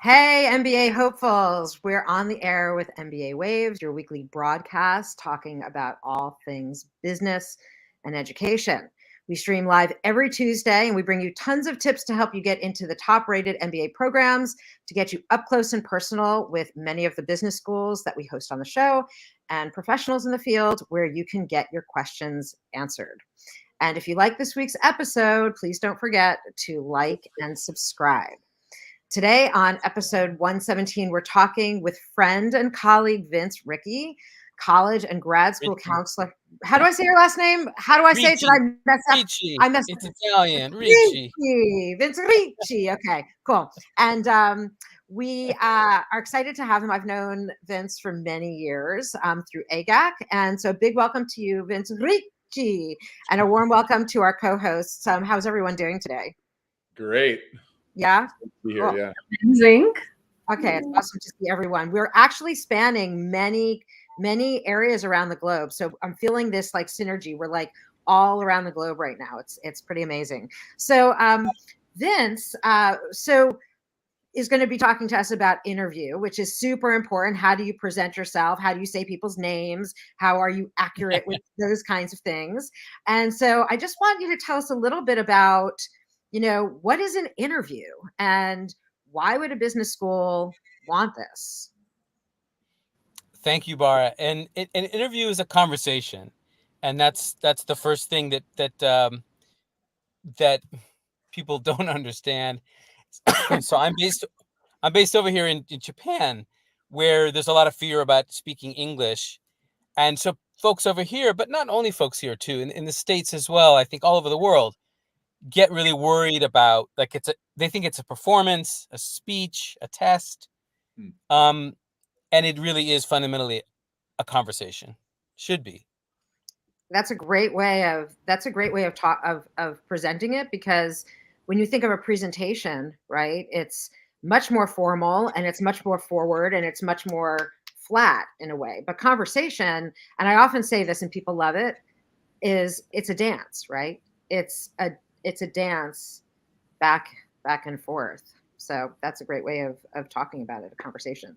Hey, MBA hopefuls. We're on the air with MBA Waves, your weekly broadcast talking about all things business and education. We stream live every Tuesday and we bring you tons of tips to help you get into the top rated MBA programs, to get you up close and personal with many of the business schools that we host on the show and professionals in the field where you can get your questions answered. And if you like this week's episode, please don't forget to like and subscribe. Today on episode 117, we're talking with friend and colleague Vince Ricci, college and grad school Ricci. counselor. How do I say your last name? How do I say it? Did I mess up? Ricci. I messed It's up. Italian. Ricci. Ricci, Vince Ricci. Okay, cool. And we are excited to have him. I've known Vince for many years through AGAC. And so big welcome to you, Vince Ricci, and a warm welcome to our co-hosts. How's everyone doing today? Great. Yeah? Here, yeah. Amazing. Okay, it's awesome to see everyone. We're actually spanning many areas around the globe. So I'm feeling this like synergy. We're like all around the globe right now. It's pretty amazing. So Vince is going to be talking to us about interview, which is super important. How do you present yourself? How do you say people's names? How are you accurate with those kinds of things? And so I just want you to tell us a little bit about, what is an interview and why would a business school want this? Thank you, Bara. And an interview is a conversation, and that's the first thing that people don't understand. So I'm based over here in Japan, where there's a lot of fear about speaking English, and so folks over here, but not only folks here too, in the States as well, I think all over the world, get really worried about they think it's a performance, a speech, a test, and it really is fundamentally a conversation. Should be. That's a great way of presenting it, because when you think of a presentation, right, it's much more formal and it's much more forward and it's much more flat in a way. But conversation, and I often say this and people love it, it's a dance, right? It's a dance back and forth. So that's a great way of talking about it, a conversation.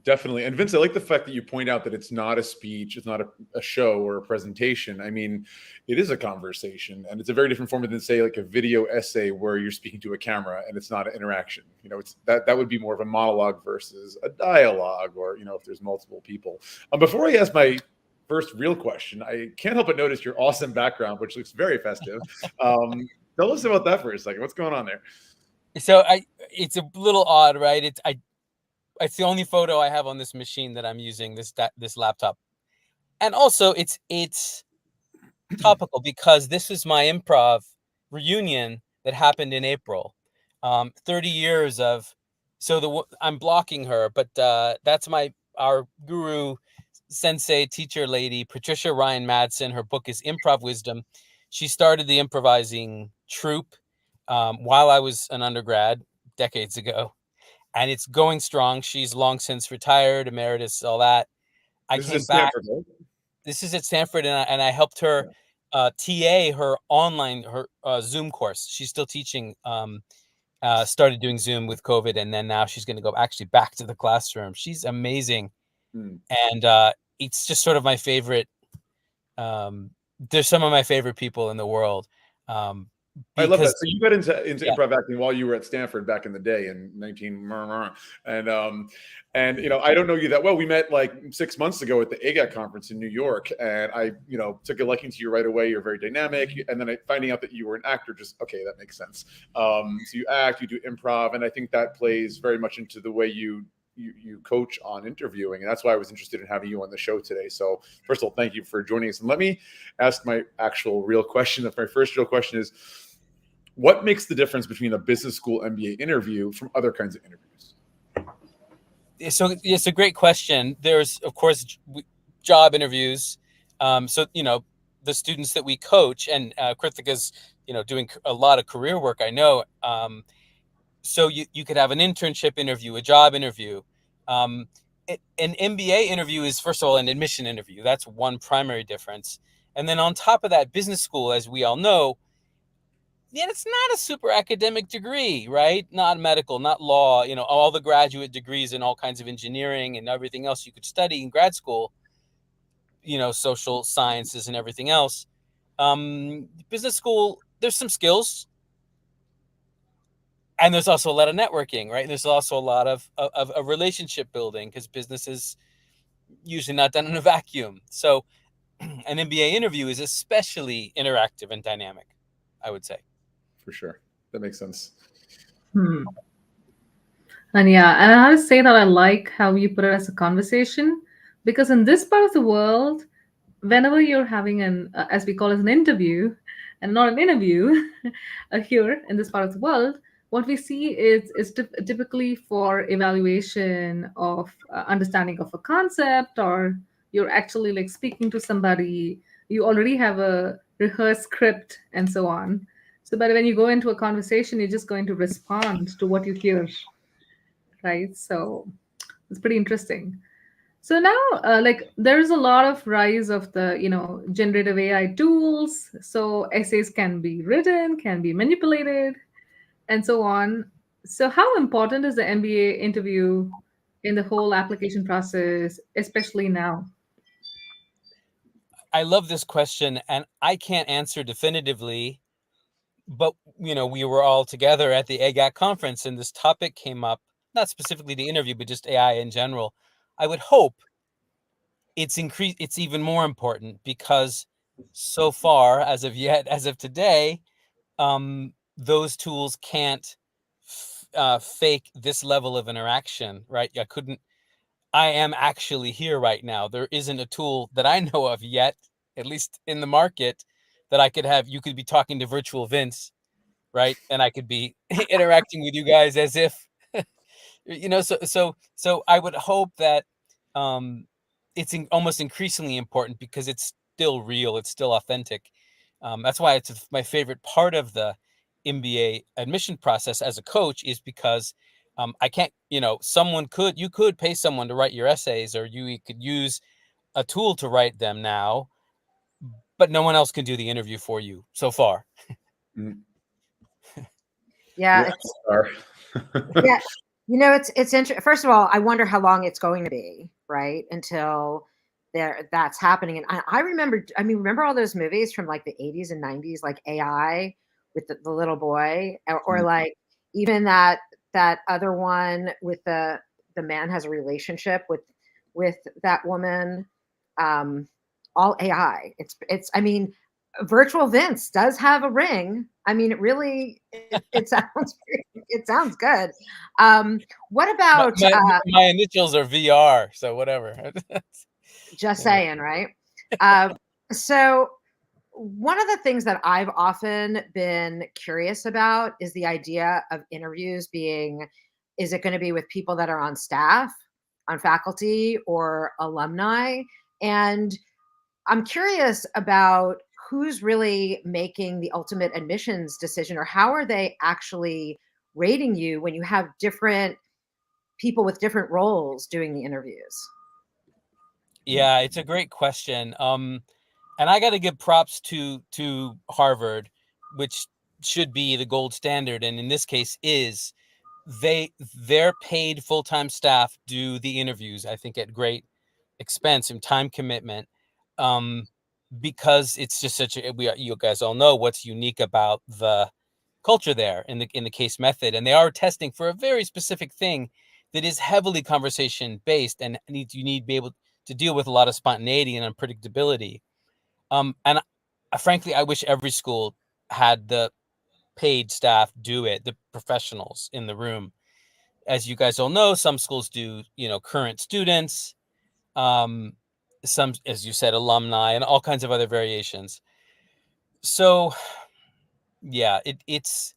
Definitely. And Vince, I like the fact that you point out that it's not a speech, it's not a show or a presentation. I mean, it is a conversation, and it's a very different format than, say, like a video essay where you're speaking to a camera and it's not an interaction. It's that would be more of a monologue versus a dialogue, or if there's multiple people. Before I ask my first real question, I can't help but notice your awesome background, which looks very festive. Tell us about that for a second. What's going on there? So it's a little odd, right? It's the only photo I have on this machine that I'm using, this laptop. And also it's topical because this is my improv reunion that happened in April. 30 years of, I'm blocking her, but that's our guru, sensei, teacher lady, Patricia Ryan Madsen. Her book is Improv Wisdom. She started the improvising troupe while I was an undergrad decades ago. And it's going strong. She's long since retired, emeritus, all that. This is at Stanford, right? This is at Stanford, and I helped her TA her online, Zoom course. She's still teaching. Started doing Zoom with COVID, and then now she's going to go actually back to the classroom. She's amazing, and it's just sort of my favorite. There's some of my favorite people in the world. I love that. So you got into improv acting while you were at Stanford back in the day in 19, and I don't know you that well. We met like 6 months ago at the AGAC conference in New York, and I took a liking to you right away. You're very dynamic, and then finding out that you were an actor, just okay, that makes sense. So you act, you do improv, and I think that plays very much into the way you coach on interviewing, and that's why I was interested in having you on the show today. So first of all, thank you for joining us, and let me ask my actual real question. My first real question is, what makes the difference between a business school MBA interview from other kinds of interviews? So it's a great question. There's, of course, job interviews. The students that we coach, and Krithika's, doing a lot of career work, I know. So you could have an internship interview, a job interview. An MBA interview is, first of all, an admission interview. That's one primary difference. And then on top of that, business school, as we all know, it's not a super academic degree, right? Not medical, not law, all the graduate degrees and all kinds of engineering and everything else you could study in grad school, social sciences and everything else. Business school, there's some skills, and there's also a lot of networking, right? There's also a lot of relationship building, because business is usually not done in a vacuum. So an MBA interview is especially interactive and dynamic, I would say. For sure. That makes sense. And I would say that I like how you put it as a conversation, because in this part of the world, whenever you're having as we call it, an interview, and not an interview, here in this part of the world, what we see is typically for evaluation of understanding of a concept, or you're actually like speaking to somebody, you already have a rehearsed script and so on. So, but when you go into a conversation, you're just going to respond to what you hear, right? So it's pretty interesting. So now, there's a lot of rise of the generative AI tools. So essays can be written, can be manipulated, and so on. So how important is the MBA interview in the whole application process, especially now? I love this question, and I can't answer definitively, but we were all together at the AGAC conference, and this topic came up, not specifically the interview, but just AI in general. I would hope it's even more important, because so far, as of today, those tools can't fake this level of interaction, right? I am actually here right now. There isn't a tool that I know of yet, at least in the market, that I could have. You could be talking to virtual Vince, right? And I could be interacting with you guys as if, so I would hope that it's almost increasingly important, because it's still real. It's still authentic. That's why it's my favorite part of the MBA admission process as a coach, is because I can't, you could pay someone to write your essays, or you could use a tool to write them now, but no one else can do the interview for you so far. Yeah. Yeah. It's interesting. First of all, I wonder how long it's going to be, right? Until that's happening. And I remember all those movies from like the 80s and 90s, like AI with the little boy, or like even that other one with the man has a relationship with that woman, all AI. Virtual Vince does have a ring. I mean, it really, it sounds good. What about my initials are VR, so whatever. Just saying, right? So one of the things that I've often been curious about is the idea of interviews being, is it going to be with people that are on staff, on faculty, or alumni? And I'm curious about who's really making the ultimate admissions decision, or how are they actually rating you when you have different people with different roles doing the interviews? Yeah, it's a great question. And I got to give props to Harvard, which should be the gold standard, and in this case is their paid full-time staff do the interviews, I think, at great expense and time commitment, because it's just you guys all know what's unique about the culture there in the case method, and they are testing for a very specific thing that is heavily conversation based, and you need to be able to deal with a lot of spontaneity and unpredictability. And frankly, I wish every school had the paid staff do it, the professionals in the room. As you guys all know, some schools do, current students, some, as you said, alumni, and all kinds of other variations. So yeah, it's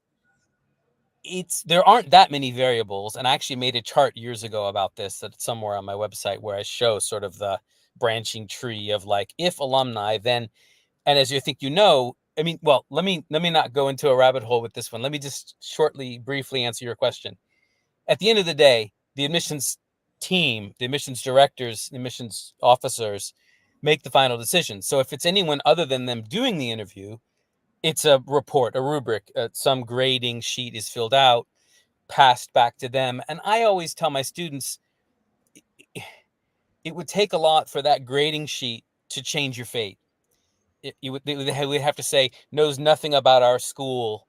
there aren't that many variables. And I actually made a chart years ago about this, that's somewhere on my website, where I show sort of the branching tree of like, if alumni, then, and as you think, well, let me not go into a rabbit hole with this one. Let me just briefly answer your question. At the end of the day, the admissions team, the admissions directors, the admissions officers make the final decision. So if it's anyone other than them doing the interview, it's a report, a rubric, some grading sheet is filled out, passed back to them. And I always tell my students, it would take a lot for that grading sheet to change your fate. They would have to say, knows nothing about our school,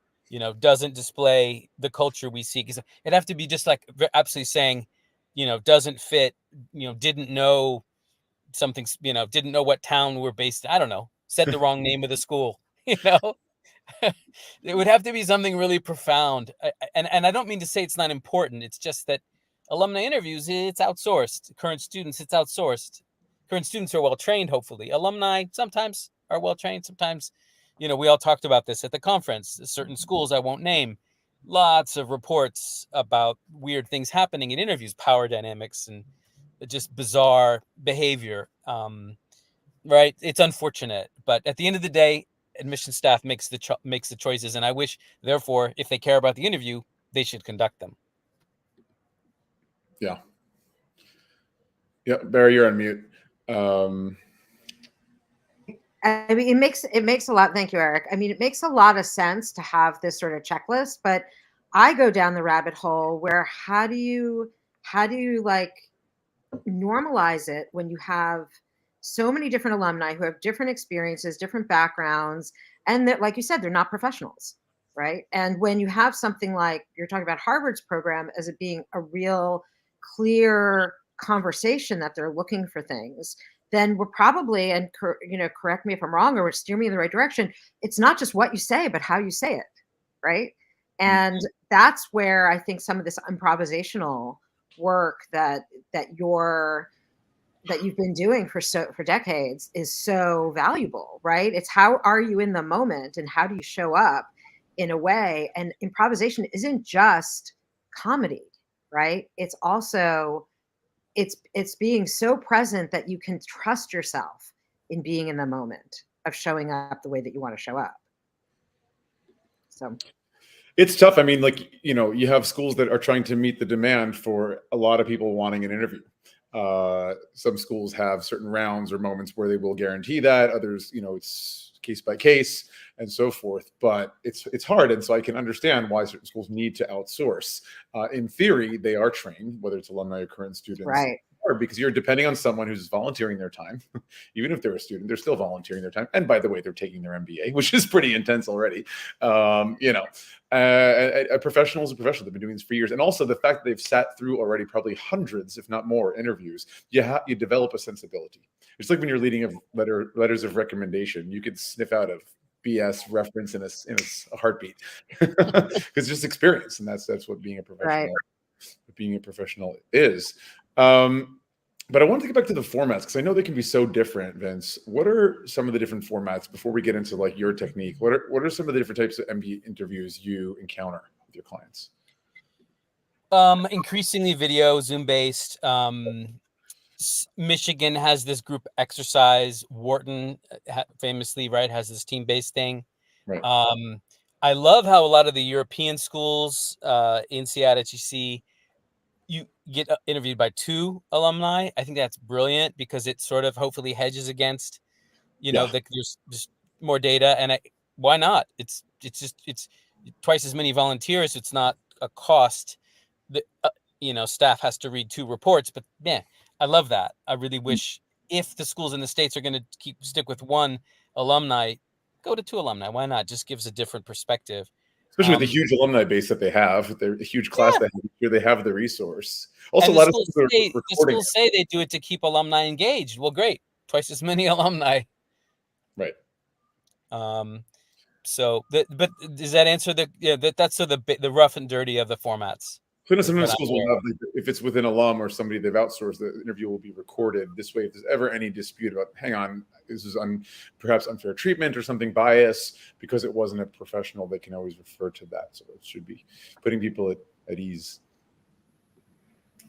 doesn't display the culture we seek. It'd have to be just like absolutely saying, doesn't fit, didn't know something, didn't know what town we're based in. I don't know, said the wrong name of the school, It would have to be something really profound. And I don't mean to say it's not important. It's just that alumni interviews, it's outsourced. Current students, it's outsourced. Current students are well trained, hopefully. Alumni sometimes are well trained. Sometimes, we all talked about this at the conference. Certain schools I won't name, lots of reports about weird things happening in interviews, power dynamics, and just bizarre behavior. Right? It's unfortunate, but at the end of the day, admission staff makes the choices, and I wish, therefore, if they care about the interview, they should conduct them. Yeah. Bara, you're on mute. I mean, it makes a lot. Thank you, Eric. I mean, it makes a lot of sense to have this sort of checklist, but I go down the rabbit hole where how do you like normalize it when you have so many different alumni who have different experiences, different backgrounds, and that, like you said, they're not professionals, right? And when you have something like you're talking about Harvard's program as it being a real clear conversation that they're looking for things, then we're probably, and correct me if I'm wrong or steer me in the right direction, it's not just what you say, but how you say it, right? And that's where I think some of this improvisational work that you've been doing for decades is so valuable, right? It's how are you in the moment and how do you show up in a way, and improvisation isn't just comedy, right? It's also it's being so present that you can trust yourself in being in the moment of showing up the way that you want to show up. So it's tough. I mean, like, you have schools that are trying to meet the demand for a lot of people wanting an interview. Some schools have certain rounds or moments where they will guarantee that. Others, it's case by case and so forth. But it's hard, and so I can understand why certain schools need to outsource. In theory, they are trained, whether it's alumni or current students, right? Because you're depending on someone who's volunteering their time. Even if they're a student, they're still volunteering their time. And by the way, they're taking their MBA, which is pretty intense already. A professional is a professional. They've been doing this for years. And also the fact that they've sat through already probably hundreds, if not more, interviews, you develop a sensibility. It's like when you're leading letters of recommendation, you could sniff out a BS reference in a heartbeat because it's just experience. And that's what being a professional is. But I want to get back to the formats because I know they can be so different, Vince. What are some of the different formats before we get into like your technique? What are some of the different types of MBA interviews you encounter with your clients? Increasingly video, Zoom based. Michigan has this group exercise. Wharton famously, right, has this team based thing. Right. I love how a lot of the European schools, INSEAD, HEC, you get interviewed by 2 alumni. I think that's brilliant because it sort of hopefully hedges against, there's just more data. And why not? It's twice as many volunteers. It's not a cost that, staff has to read 2 reports. But yeah, I love that. I really wish if the schools in the States are going to stick with 1 alumni, go to 2 alumni. Why not? Just gives a different perspective. Especially with the huge alumni base that they have, they're a huge class that they have the resource. Also, a lot of schools say they do it to keep alumni engaged. Well, great, twice as many alumni. Right. So, but does that answer that's sort of the rough and dirty of the formats? So sometimes schools will have, if it's with an alum or somebody they've outsourced, the interview will be recorded. This way, if there's ever any dispute about, hang on, this is perhaps unfair treatment or something, bias, because it wasn't a professional, they can always refer to that. So it should be putting people at ease.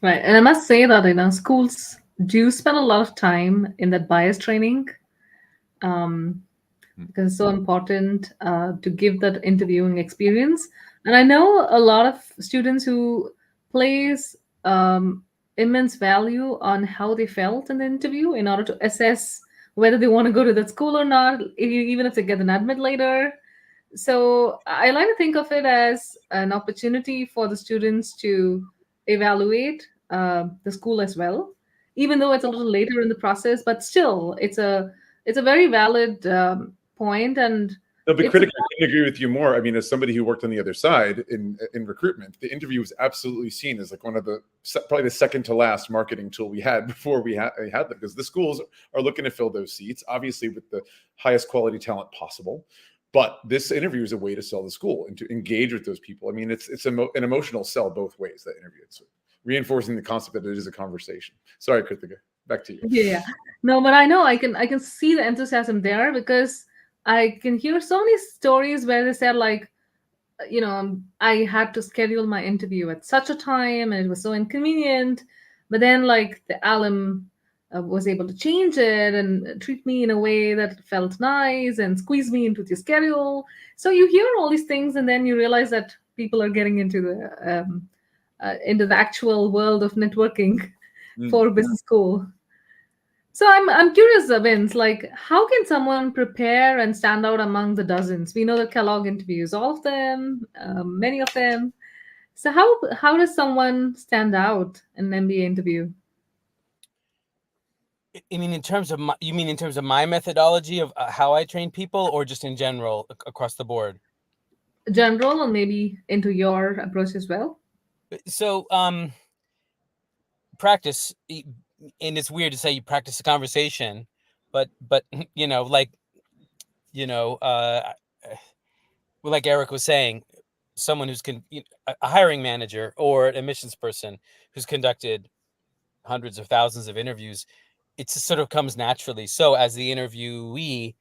Right. And I must say that, schools do spend a lot of time in that bias training because it's so important to give that interviewing experience. And I know a lot of students who place immense value on how they felt in the interview in order to assess whether they want to go to that school or not, even if they get an admit later. So I like to think of it as an opportunity for the students to evaluate the school as well, even though it's a little later in the process. But still, it's a very valid point, and No, but it's a, critically, I couldn't agree with you more. I mean, as somebody who worked on the other side in recruitment, the interview was absolutely seen as like one of the probably the second to last marketing tool we had before we had them, because the schools are looking to fill those seats, obviously with the highest quality talent possible. But this interview is a way to sell the school and to engage with those people. I mean, it's an emotional sell both ways. That interview, it's reinforcing the concept that it is a conversation. Sorry, Krithika, back to you. yeah. No, but I know I can see the enthusiasm there, because I can hear so many stories where they said, like, I had to schedule my interview at such a time and it was so inconvenient. But then, like, the alum was able to change it and treat me in a way that felt nice and squeeze me into the schedule. So you hear all these things, and then you realize that people are getting into the actual world of networking for business school. So I'm curious, Vince, like, how can someone prepare and stand out among the dozens? We know that Kellogg interviews all of them, many of them. So how does someone stand out in an MBA interview? You mean in terms of my methodology of how I train people, or just in general across the board? General, or maybe into your approach as well? So practice, and it's weird to say you practice a conversation, but like Eric was saying, someone who's a hiring manager or an admissions person who's conducted hundreds of thousands of interviews, it just sort of comes naturally. So as the interviewee,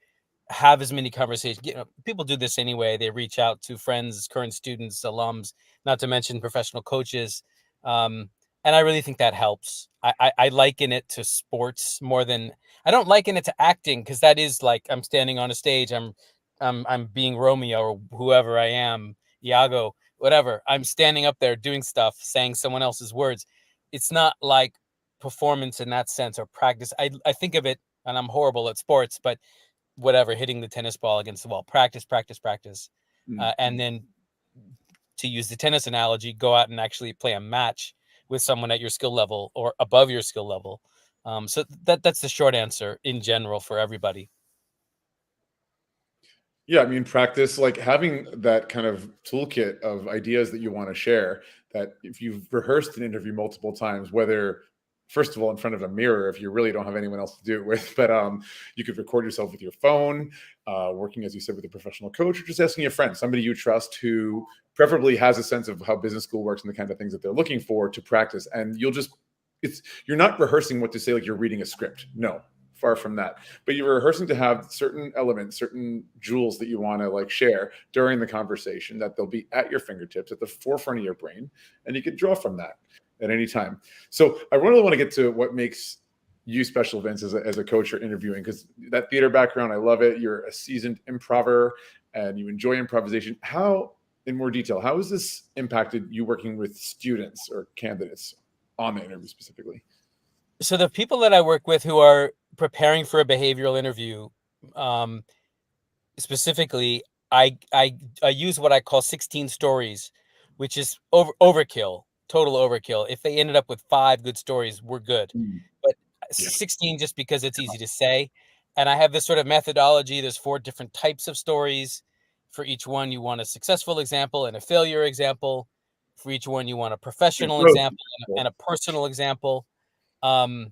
have as many conversations. People do this anyway. They reach out to friends, current students, alums, not to mention professional coaches. And I really think that helps. I liken it to sports more than I don't liken it to acting, because that is like I'm standing on a stage. I'm being Romeo or whoever I am, Iago, whatever. I'm standing up there doing stuff, saying someone else's words. It's not like performance in that sense or practice. I think of it, and I'm horrible at sports, but whatever, hitting the tennis ball against the wall, practice. And then, to use the tennis analogy, go out and actually play a match with someone at your skill level or above your skill level. So that's the short answer in general for everybody. Yeah, I mean, practice, like having that kind of toolkit of ideas that you want to share, that if you've rehearsed an interview multiple times, whether first of all in front of a mirror if you really don't have anyone else to do it with, but you could record yourself with your phone, working, as you said, with a professional coach, or just asking a friend, somebody you trust, who preferably has a sense of how business school works and the kind of things that they're looking for, to practice. And you're not rehearsing what to say like you're reading a script. No, far from that. But you're rehearsing to have certain elements, certain jewels that you want to like share during the conversation, that they'll be at your fingertips, at the forefront of your brain, and you can draw from that at any time. So I really want to get to what makes you special, Vince, as a coach or interviewing, because that theater background, I love it. You're a seasoned improver and you enjoy improvisation. How, in more detail, how has this impacted you working with students or candidates on the interview specifically? So the people that I work with who are preparing for a behavioral interview, specifically, I use what I call 16 stories, which is overkill, total overkill. If they ended up with 5 good stories, we're good. But 16 just because it's easy to say. And I have this sort of methodology. There's 4 different types of stories. For each one, you want a successful example and a failure example. For each one, you want a professional example and a personal example. And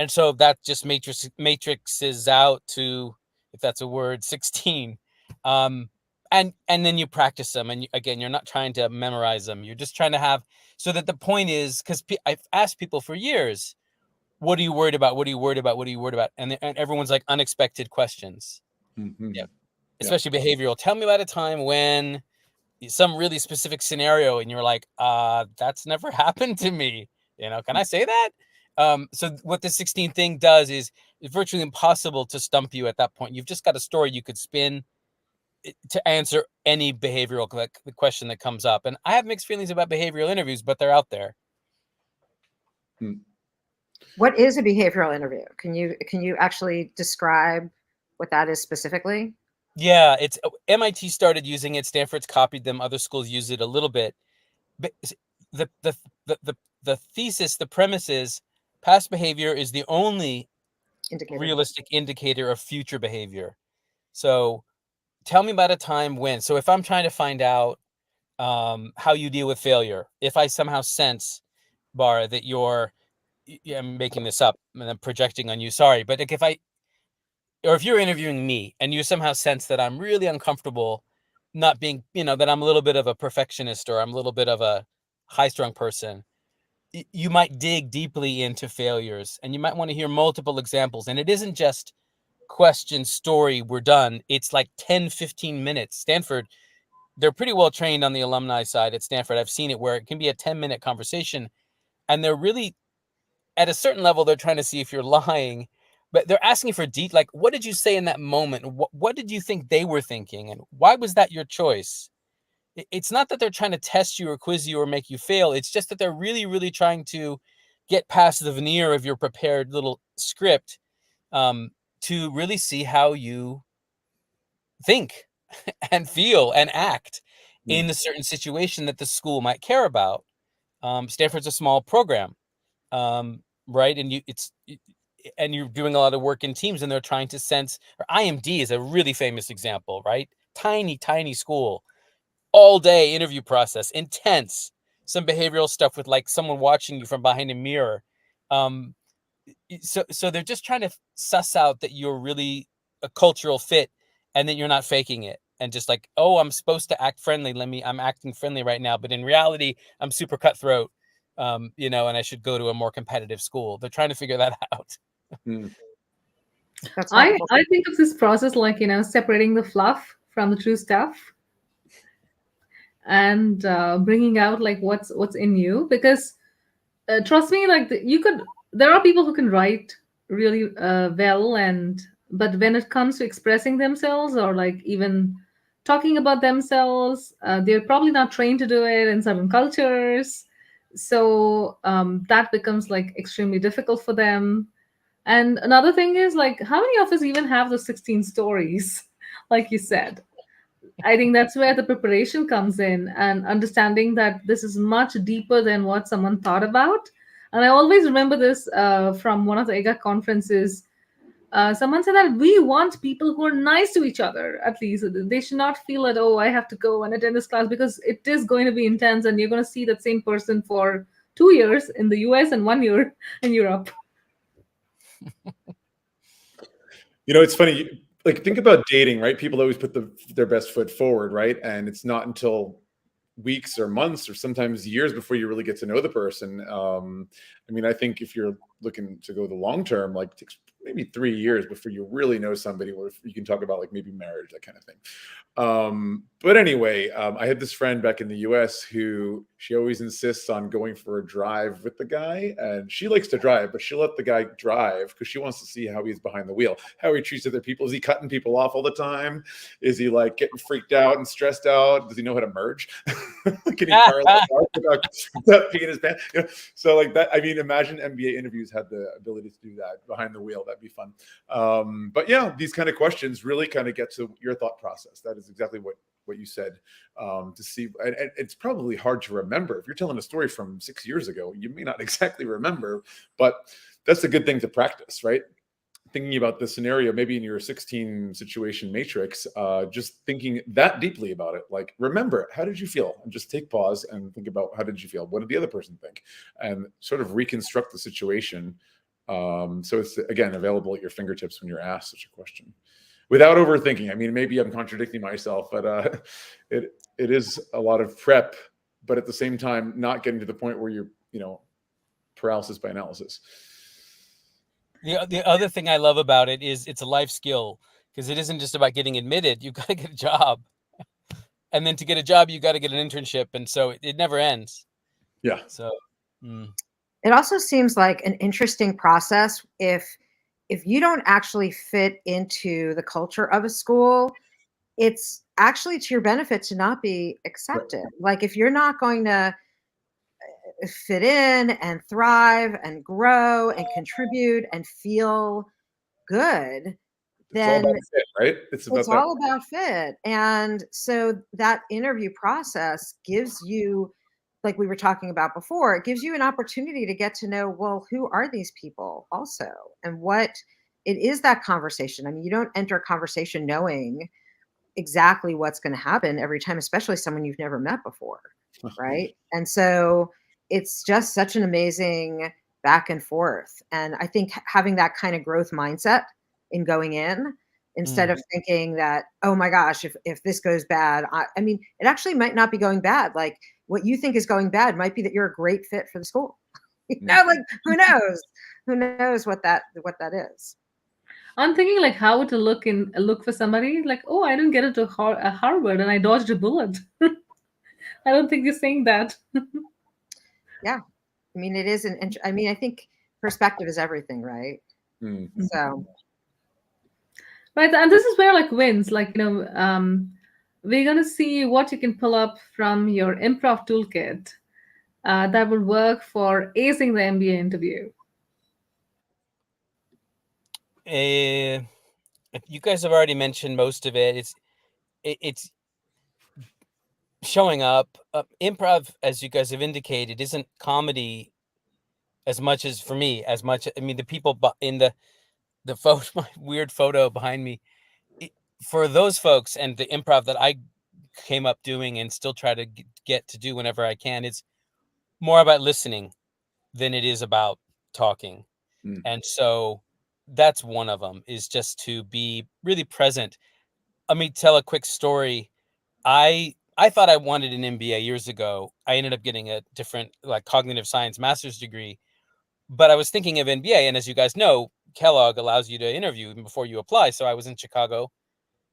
so that just matrixes out to, if that's a word, 16. And then you practice them. And again, you're not trying to memorize them. You're just trying to have, so that the point is, because I've asked people for years, what are you worried about? What are you worried about? What are you worried about? And everyone's like, unexpected questions. Yeah. Especially behavioral. Tell me about a time when some really specific scenario and you're like, that's never happened to me. Can I say that? So what the 16 thing does is it's virtually impossible to stump you at that point. You've just got a story you could spin to answer any behavioral question that comes up. And I have mixed feelings about behavioral interviews, but they're out there. What is a behavioral interview? Can you actually describe what that is specifically? Yeah, it's MIT started using it. Stanford's copied them. Other schools use it a little bit. But the thesis, the premise is past behavior is the only realistic indicator of future behavior. So tell me about a time when. So if I'm trying to find out how you deal with failure, if I somehow sense, Bara, that I'm making this up and I'm projecting on you. Sorry, but like if you're interviewing me and you somehow sense that I'm really uncomfortable not being, that I'm a little bit of a perfectionist or I'm a little bit of a high-strung person, you might dig deeply into failures and you might want to hear multiple examples. And it isn't just question, story, we're done. It's like 10, 15 minutes. Stanford, they're pretty well trained on the alumni side at Stanford. I've seen it where it can be a 10-minute conversation and they're really, at a certain level, they're trying to see if you're lying, but they're asking for deep, like, what did you say in that moment? What did you think they were thinking? And why was that your choice? It's not that they're trying to test you or quiz you or make you fail. It's just that they're really, really trying to get past the veneer of your prepared little script to really see how you think and feel and act in a certain situation that the school might care about. Stanford's a small program, right? And you're doing a lot of work in teams and they're trying to sense, or IMD is a really famous example, right? Tiny, tiny school, all day interview process, intense, some behavioral stuff with like someone watching you from behind a mirror. So they're just trying to suss out that you're really a cultural fit and that you're not faking it. And just like, oh, I'm supposed to act friendly. I'm acting friendly right now. But in reality, I'm super cutthroat, and I should go to a more competitive school. They're trying to figure that out. That's I think of this process like, separating the fluff from the true stuff and bringing out like what's in you, because trust me, like there are people who can write really well, but when it comes to expressing themselves or like even talking about themselves, they're probably not trained to do it in certain cultures. So that becomes like extremely difficult for them. And another thing is, like, how many of us even have those 16 stories, like you said? I think that's where the preparation comes in and understanding that this is much deeper than what someone thought about. And I always remember this from one of the EGA conferences. Someone said that we want people who are nice to each other, at least. They should not feel that, oh, I have to go and attend this class, because it is going to be intense and you're going to see that same person for 2 years in the US and 1 year in Europe. It's funny. Like, think about dating, right? People always put their best foot forward, right? And it's not until weeks or months or sometimes years before you really get to know the person. I think if you're looking to go the long term, like it takes maybe 3 years before you really know somebody, or if you can talk about like maybe marriage, that kind of thing. But anyway, I had this friend back in the US who she always insists on going for a drive with the guy, and she likes to drive, but she'll let the guy drive because she wants to see how he's behind the wheel, how he treats other people. Is he cutting people off all the time? Is he like getting freaked out and stressed out? Does he know how to merge? Can he car without peeing his pants? So like that. Imagine MBA interviews had the ability to do that behind the wheel. That'd be fun. But yeah, these kind of questions really kind of get to your thought process. That is exactly what you said. To see, and it's probably hard to remember if you're telling a story from 6 years ago. You may not exactly remember, but that's a good thing to practice, right? Thinking about the scenario, maybe in your 16 situation matrix, just thinking that deeply about it. Like, remember, how did you feel? And just take pause and think about, how did you feel? What did the other person think? And sort of reconstruct the situation. So it's, again, available at your fingertips when you're asked such a question, without overthinking. Maybe I'm contradicting myself, but it is a lot of prep, but at the same time, not getting to the point where you're, paralysis by analysis. The other thing I love about it is it's a life skill, because it isn't just about getting admitted. You've got to get a job. And then to get a job, you got to get an internship. And so it never ends. Yeah. So it also seems like an interesting process if you don't actually fit into the culture of a school. It's actually to your benefit to not be accepted. Right. Like, if you're not going to fit in and thrive and grow and contribute and feel good, then all about fit, right? It's all about fit. And so that interview process gives you, like we were talking about before, it gives you an opportunity to get to know, well, who are these people also? And what it is that conversation. I mean, you don't enter a conversation knowing exactly what's going to happen every time, especially someone you've never met before. Right. And so it's just such an amazing back and forth. And I think having that kind of growth mindset in going in, instead of thinking that, oh my gosh, if this goes bad, I mean, it actually might not be going bad. Like what you think is going bad might be that you're a great fit for the school. Like who knows? Who knows what that is? I'm thinking like how to look for somebody like, oh, I didn't get into Harvard and I dodged a bullet. I don't think you're saying that. Yeah. I mean, it is I mean, I think perspective is everything, right? So. Right. And this is where like wins, like, we're going to see what you can pull up from your improv toolkit that will work for acing the MBA interview. You guys have already mentioned most of it. It's showing up. Improv, as you guys have indicated, isn't comedy as much as, for me, as much. I mean, the people in the photo, my weird photo behind me, for those folks, and the improv that I came up doing and still try to get to do whenever I can, it's more about listening than it is about talking. And so that's one of them, is just to be really present. Let me tell a quick story. I thought I wanted an MBA years ago. I ended up getting a different, like, cognitive science master's degree, but I was thinking of MBA. And as you guys know, Kellogg allows you to interview even before you apply. So I was in Chicago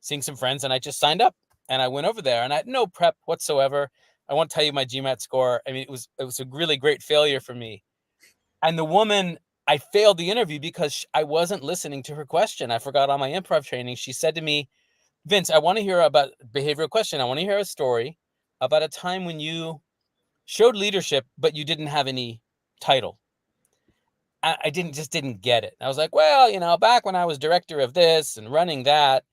seeing some friends, and I just signed up and I went over there, and I had no prep whatsoever. I won't tell you my GMAT score. I mean, it was a really great failure for me. And the woman, I failed the interview because I wasn't listening to her question. I forgot on my improv training. She said to me, Vince, I want to hear about behavioral question. I want to hear a story about a time when you showed leadership, but you didn't have any title. I didn't get it. I was like, well, back when I was director of this and running that.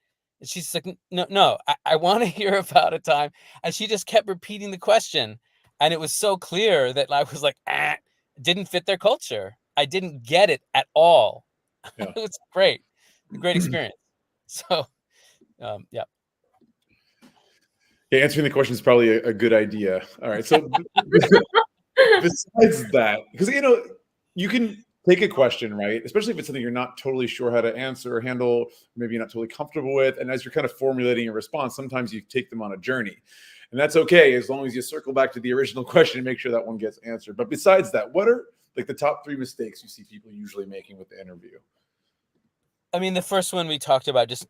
And she's like, no, I want to hear about a time. And she just kept repeating the question. And it was so clear that I was like, didn't fit their culture. I didn't get it at all. Yeah. It was great. A great experience. So, yeah. Yeah, answering the question is probably a good idea. All right. So besides that, because, you can take a question, right? Especially if it's something you're not totally sure how to answer or handle, maybe you're not totally comfortable with. And as you're kind of formulating a response, sometimes you take them on a journey. And that's okay, as long as you circle back to the original question and make sure that one gets answered. But besides that, what are like the top 3 mistakes you see people usually making with the interview? I mean, the first one we talked about, just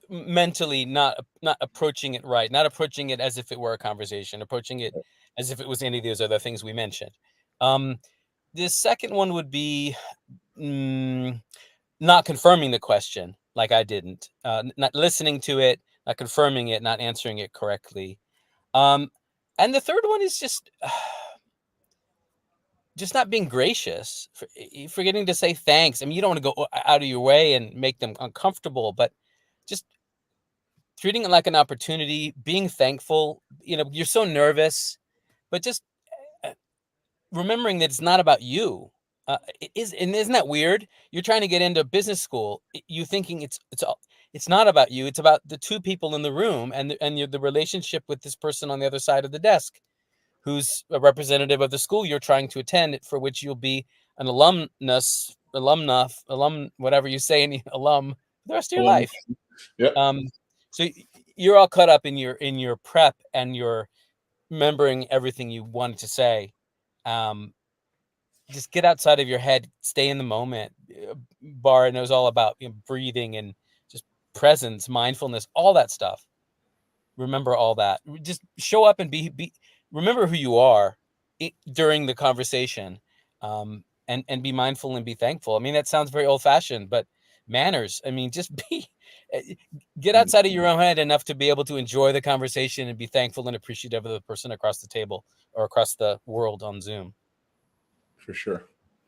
mentally not approaching it right, not approaching it as if it were a conversation, approaching it as if it was any of those other things we mentioned. The second one would be not confirming the question, like I didn't, not listening to it, not confirming it, not answering it correctly. And the third one is just not being gracious, forgetting to say thanks. I mean, you don't want to go out of your way and make them uncomfortable, but just treating it like an opportunity, being thankful. You're so nervous, but just remembering that it's not about you. And isn't that weird? You're trying to get into business school. You thinking it's not about you. It's about the 2 people in the room and the relationship with this person on the other side of the desk, who's a representative of the school you're trying to attend, for which you'll be an alum, whatever you say, alum for the rest of your life. Yep. So you're all caught up in your prep and you're remembering everything you wanted to say. Just get outside of your head, stay in the moment. Bara knows all about breathing and just presence, mindfulness, all that stuff. Remember all that. Just show up and be remember who you are during the conversation, and be mindful and be thankful. I mean, that sounds very old-fashioned, but manners. I mean, just get outside of your own head enough to be able to enjoy the conversation and be thankful and appreciative of the person across the table or across the world on Zoom. For sure.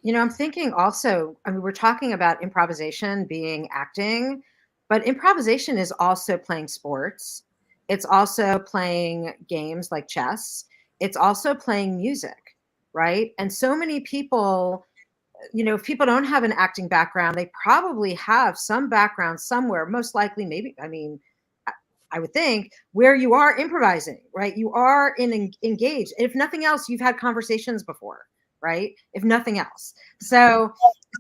I'm thinking also, I mean, we're talking about improvisation being acting. But improvisation is also playing sports. It's also playing games like chess. It's also playing music, right? And so many people, if people don't have an acting background, they probably have some background somewhere, most likely, maybe, I would think, where you are improvising, right? You are engaged. If nothing else, you've had conversations before, right? If nothing else. So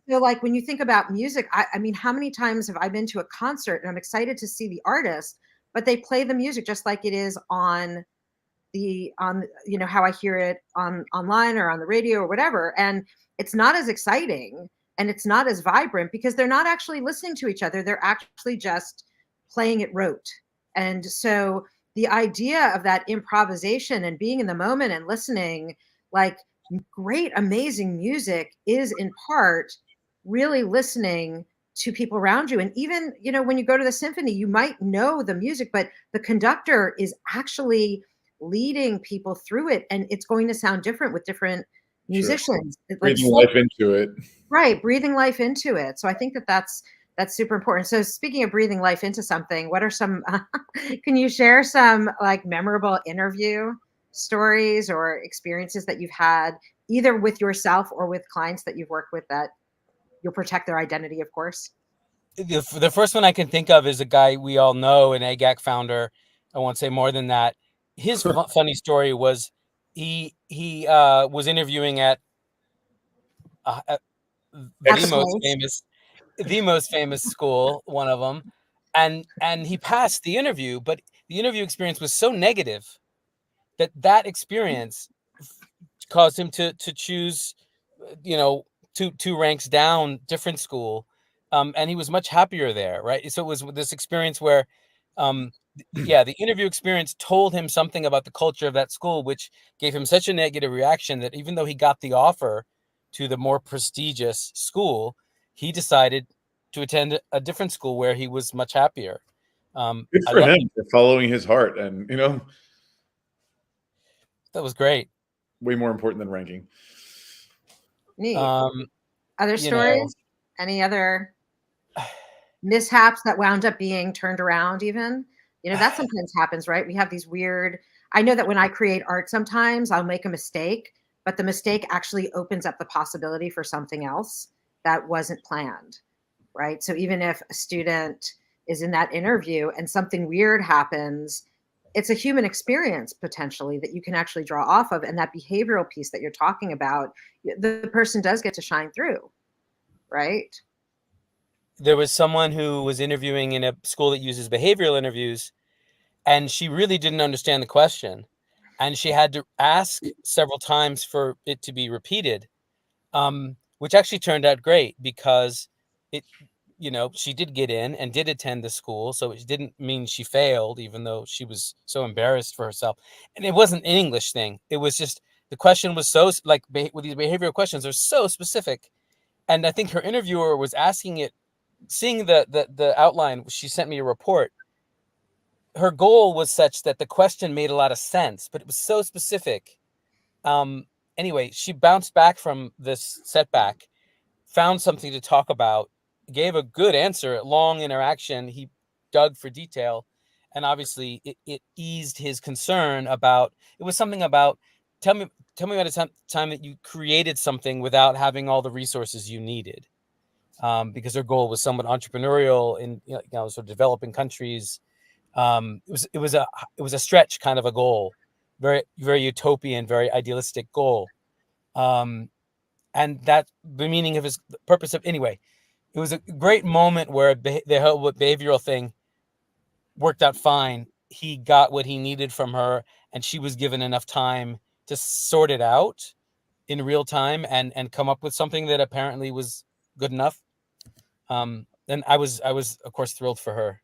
like when you think about music, I mean, how many times have I been to a concert and I'm excited to see the artist, but they play the music just like it is on how I hear it online or on the radio or whatever. And it's not as exciting and it's not as vibrant because they're not actually listening to each other. They're actually just playing it rote. And so the idea of that improvisation and being in the moment and listening, like great, amazing music is in part really listening to people around you. And even, when you go to the symphony, you might know the music, but the conductor is actually leading people through it. And it's going to sound different with different musicians. Sure. Breathing life into it. Right. Breathing life into it. So I think that's super important. So speaking of breathing life into something, what are some, can you share some like memorable interview stories or experiences that you've had either with yourself or with clients that you've worked with that you'll protect their identity, of course? The first one I can think of is a guy we all know, an AGAC founder. I won't say more than that. His funny story was he was interviewing at the most famous school, one of them, and he passed the interview, but the interview experience was so negative that experience caused him to choose, two ranks down, different school, and he was much happier there, right? So it was this experience where, the interview experience told him something about the culture of that school, which gave him such a negative reaction that even though he got the offer to the more prestigious school, he decided to attend a different school where he was much happier. Good for him for following his heart, and that was great. Way more important than ranking. Neat. Other stories? Any other mishaps that wound up being turned around even? That sometimes happens, right? We have these weird, I know that when I create art, sometimes I'll make a mistake, but the mistake actually opens up the possibility for something else that wasn't planned, right? So even if a student is in that interview and something weird happens, it's a human experience potentially that you can actually draw off of. And that behavioral piece that you're talking about, the person does get to shine through, right? There was someone who was interviewing in a school that uses behavioral interviews, and she really didn't understand the question. And she had to ask several times for it to be repeated, which actually turned out great because she did get in and did attend the school. So it didn't mean she failed, even though she was so embarrassed for herself. And it wasn't an English thing. It was just the question was so, like, with these behavioral questions, they're so specific. And I think her interviewer was asking it, seeing the outline. She sent me a report. Her goal was such that the question made a lot of sense, but it was so specific. Anyway, she bounced back from this setback, found something to talk about, gave a good answer, long interaction. He dug for detail, and obviously it eased his concern about, it was something about, tell me about a time that you created something without having all the resources you needed. Because her goal was somewhat entrepreneurial in sort of developing countries. It was a stretch kind of a goal, very, very utopian, very idealistic goal. And that the meaning of his purpose of, anyway, it was a great moment where the whole behavioral thing worked out fine. He got what he needed from her, and she was given enough time to sort it out in real time and come up with something that apparently was good enough. And I was of course thrilled for her.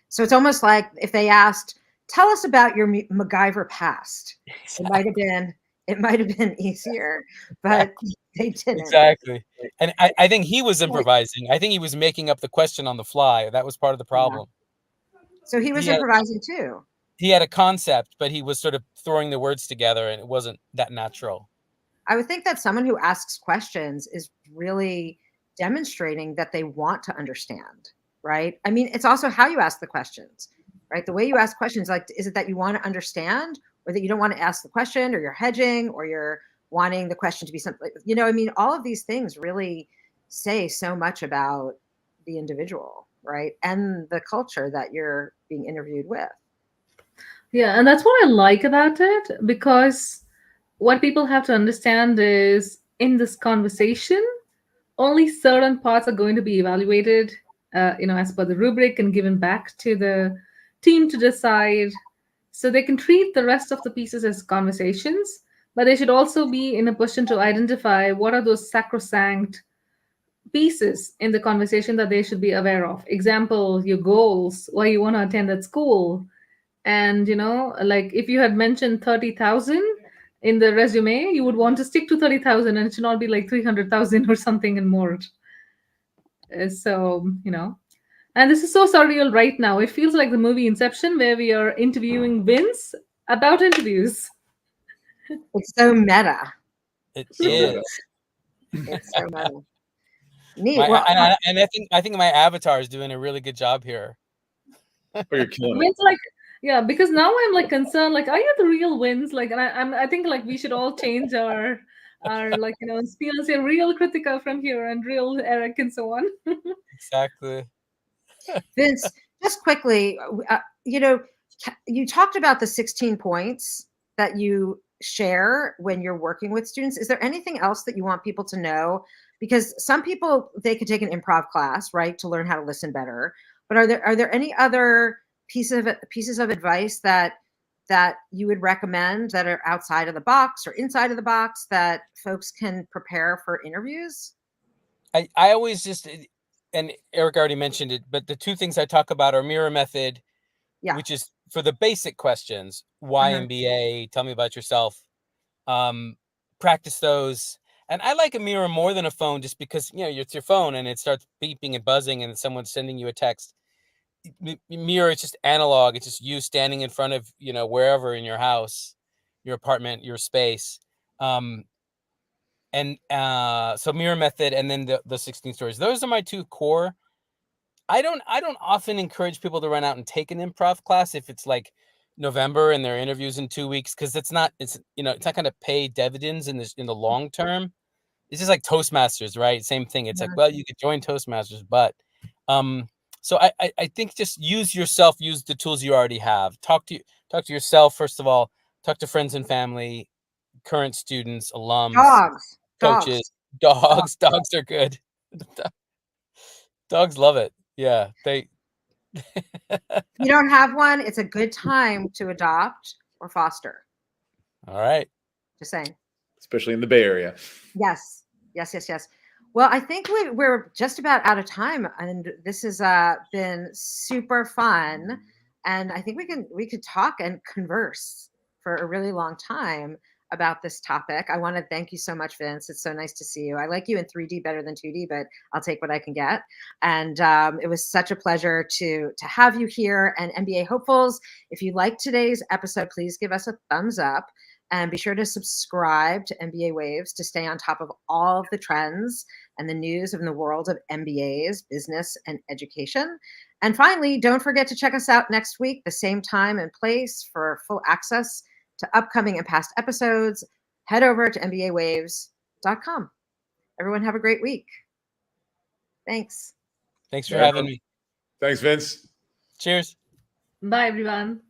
So it's almost like if they asked, "Tell us about your MacGyver past," Exactly. it might have been easier, but they didn't. Exactly. And I think he was improvising. I think he was making up the question on the fly. That was part of the problem. Yeah. So he was improvising too. He had a concept, but he was sort of throwing the words together, and it wasn't that natural. I would think that someone who asks questions is really demonstrating that they want to understand. right? I mean, it's also how you ask the questions, right? The way you ask questions, like, is it that you want to understand, or that you don't want to ask the question, or you're hedging, or you're wanting the question to be something, you know, I mean, all of these things really say so much about the individual, right? And the culture that you're being interviewed with. Yeah, and that's what I like about it, because what people have to understand is in this conversation, only certain parts are going to be evaluated, as per the rubric and given back to the team to decide. So they can treat the rest of the pieces as conversations, but they should also be in a position to identify what are those sacrosanct pieces in the conversation that they should be aware of. Example, your goals, why you want to attend that school. And, like if you had mentioned 30,000 in the resume, you would want to stick to 30,000, and it should not be like 300,000 or something and more. So, and this is so surreal right now. It feels like the movie Inception, where we are interviewing Vince about interviews. It's so meta. It So is. It's so meta. Neat. And I think my avatar is doing a really good job here. Oh, you're killing it. Vince, like, yeah, because now I'm like concerned, like, are you the real Vince? Like, and I think like we should all change our like, spiel and say real Krithika from here and real Eric and so on. Exactly. Vince, just quickly, you talked about the 16 points that you share when you're working with students. Is there anything else that you want people to know? Because some people, they could take an improv class, right, to learn how to listen better. But are there any other pieces of advice that you would recommend that are outside of the box or inside of the box that folks can prepare for interviews? I always just, and Eric already mentioned it, but the two things I talk about are mirror method, which is for the basic questions. Why MBA? Tell me about yourself. Practice those. And I like a mirror more than a phone, just because, it's your phone and it starts beeping and buzzing and someone's sending you a text. Mirror, it's just analog. It's just you standing in front of, wherever in your house, your apartment, your space. So mirror method, and then the 16 stories. Those are my two core. I don't often encourage people to run out and take an improv class if it's like November and their interviews in 2 weeks, because it's not going to pay dividends in the long term. It's just like Toastmasters, right? Same thing. It's like, well, you could join Toastmasters, but so I think just use the tools you already have. Talk to yourself first of all. Talk to friends and family, current students, alums, coaches. Dogs are good. Dogs love it. Yeah, they. You don't have one, it's a good time to adopt or foster. All right. Just saying. Especially in the Bay Area. Yes. Well, I think we're just about out of time, and this has been super fun. And I think we could talk and converse for a really long time about this topic. I want to thank you so much, Vince. It's so nice to see you. I like you in 3D better than 2D, but I'll take what I can get. And it was such a pleasure to have you here. And MBA hopefuls, if you liked today's episode, please give us a thumbs up. And be sure to subscribe to MBA Waves to stay on top of all of the trends and the news in the world of MBAs, business, and education. And finally, don't forget to check us out next week, the same time and place, for full access to upcoming and past episodes. Head over to mbawaves.com. Everyone have a great week. Thanks. Thanks for having me. Thanks, Vince. Cheers. Bye, everyone.